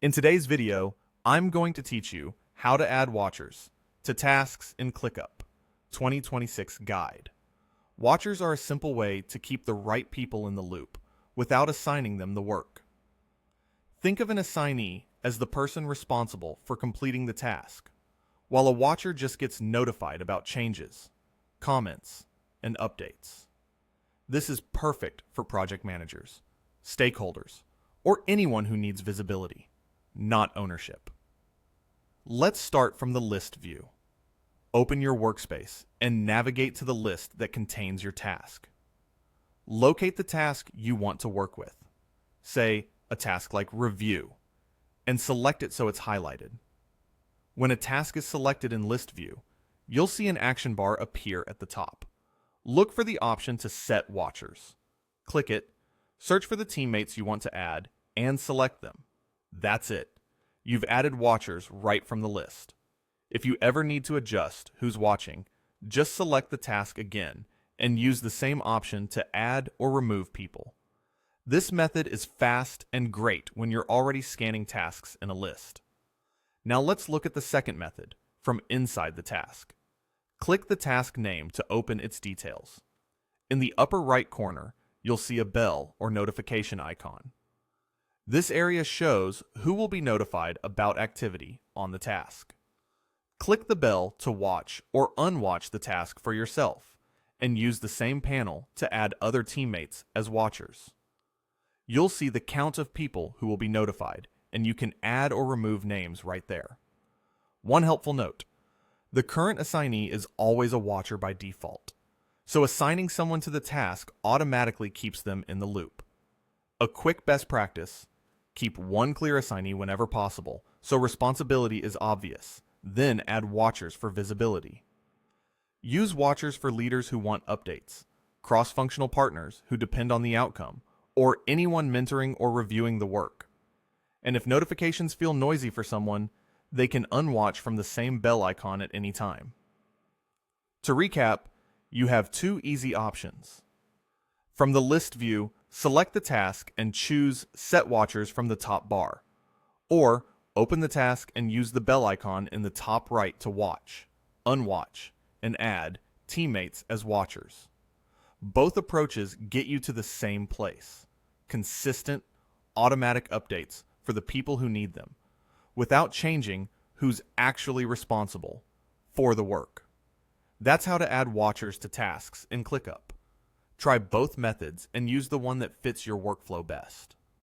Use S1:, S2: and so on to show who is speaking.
S1: In today's video, I'm going to teach you how to add watchers to tasks in ClickUp 2026 Guide. Watchers are a simple way to keep the right people in the loop without assigning them the work. Think of an assignee as the person responsible for completing the task, while a watcher just gets notified about changes, comments, and updates. This is perfect for project managers, stakeholders, or anyone who needs visibility, not ownership. Let's start from the list view. Open your workspace and navigate to the list that contains your task. Locate the task you want to work with, say a task like review, and select it so it's highlighted. When a task is selected in list view, you'll see an action bar appear at the top. Look for the option to set watchers. Click it, search for the teammates you want to add, and select them. That's it. You've added watchers right from the list. If you ever need to adjust who's watching, just select the task again and use the same option to add or remove people. This method is fast and great when you're already scanning tasks in a list. Now let's look at the second method, from inside the task. Click the task name to open its details. In the upper right corner, you'll see a bell or notification icon. This area shows who will be notified about activity on the task. Click the bell to watch or unwatch the task for yourself, and use the same panel to add other teammates as watchers. You'll see the count of people who will be notified, and you can add or remove names right there. One helpful note: the current assignee is always a watcher by default, so assigning someone to the task automatically keeps them in the loop. A quick best practice: keep one clear assignee whenever possible, so responsibility is obvious. Then add watchers for visibility. Use watchers for leaders who want updates, cross-functional partners who depend on the outcome, or anyone mentoring or reviewing the work. And if notifications feel noisy for someone, they can unwatch from the same bell icon at any time. To recap, you have two easy options. From the list view, select the task and choose Set Watchers from the top bar, or open the task and use the bell icon in the top right to watch, unwatch, and add teammates as watchers. Both approaches get you to the same place: consistent, automatic updates for the people who need them, without changing who's actually responsible for the work. That's how to add watchers to tasks in ClickUp. Try both methods and use the one that fits your workflow best.